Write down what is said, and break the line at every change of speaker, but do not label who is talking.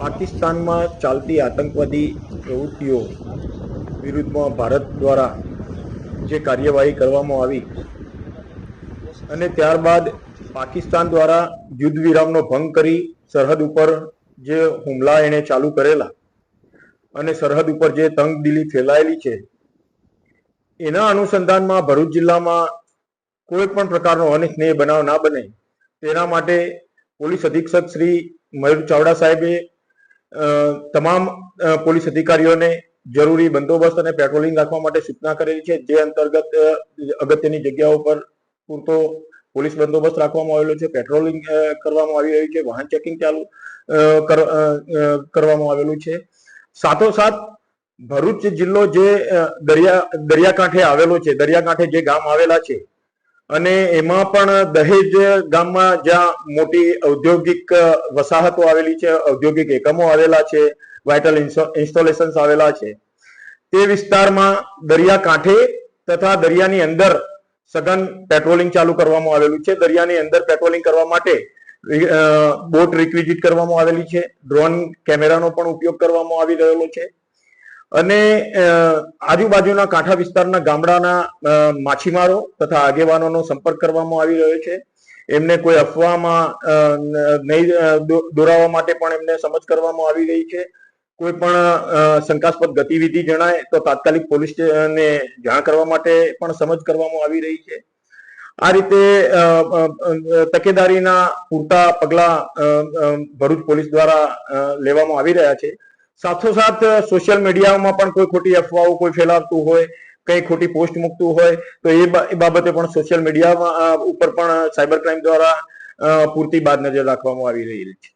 પાકિસ્તાનમાં ચાલતી આતંકવાદી પ્રવૃત્તિઓ વિરુદ્ધમાં ભારત દ્વારા જે કાર્યવાહી કરવામાં આવી અને ત્યારબાદ પાકિસ્તાન દ્વારા યુદ્ધ વિરામનો ભંગ કરી સરહદ ઉપર જે હુમલા એણે ચાલુ કરેલા અને સરહદ ઉપર જે તંગદિલી ફેલાયેલી છે, એના અનુસંધાનમાં ભરૂચ જિલ્લામાં કોઈ પણ પ્રકારનો અનિચ્છનીય બનાવ ના બને તેના માટે પોલીસ અધિક્ષક શ્રી મયુર ચાવડા સાહેબે તમામ પોલીસ અધિકારીઓને જરૂરી બંદોબસ્ત અને પેટ્રોલિંગ રાખવા માટે સૂચના કરેલી છે, જે અંતર્ગત અગત્યની જગ્યાઓ પર પૂરતો પોલીસ બંદોબસ્ત રાખવામાં આવેલો છે, પેટ્રોલિંગ કરવામાં આવી રહ્યું છે, વાહન ચેકિંગ ચાલુ કરવામાં આવેલું છે। સાથોસાથ ભરૂચ જિલ્લો જે દરિયાકાંઠે આવેલો છે, દરિયાકાંઠે જે ગામ આવેલા છે અને એમાં પણ દહેજ ગામમાં જ્યાં મોટી ઔદ્યોગિક વસાહતો આવેલી છે, ઔદ્યોગિક એકમો આવેલા છે, વાઇટલ ઇન્સ્ટોલેશન્સ આવેલા છે, તે વિસ્તારમાં દરિયાકાંઠે તથા દરિયાની અંદર સઘન પેટ્રોલિંગ ચાલુ કરવામાં આવેલું છે। દરિયાની અંદર પેટ્રોલિંગ કરવા માટે બોટ રિક્વિઝિટ કરવામાં આવેલી છે, ડ્રોન કેમેરાનો પણ ઉપયોગ કરવામાં આવી રહેલો છે અને આજુબાજુના કાંઠા વિસ્તારના ગામડાના માછીમારો તથા આગેવાનોનો સંપર્ક કરવામાં આવી રહ્યો છે। એમને કોઈ અફવામાં નહીં દોરાવવા માટે પણ એમને સમજ કરવામાં આવી રહી છે। કોઈ પણ શંકાસ્પદ ગતિવિધિ જણાય તો તાત્કાલિક પોલીસને જાણ કરવા માટે પણ સમજ કરવામાં આવી રહી છે। આ રીતે તકેદારીના પૂરતા પગલા ભરૂચ પોલીસ દ્વારા લેવામાં આવી રહ્યા છે। સાથોસાથ સોશિયલ મીડિયામાં પણ કોઈ ખોટી અફવાઓ કોઈ ફેલાવતું હોય, કઈ ખોટી પોસ્ટ મૂકતું હોય તો એ બાબતે પણ સોશિયલ મીડિયા ઉપર પણ સાયબર ક્રાઇમ દ્વારા પૂરતી બાદ નજર રાખવામાં આવી રહી છે।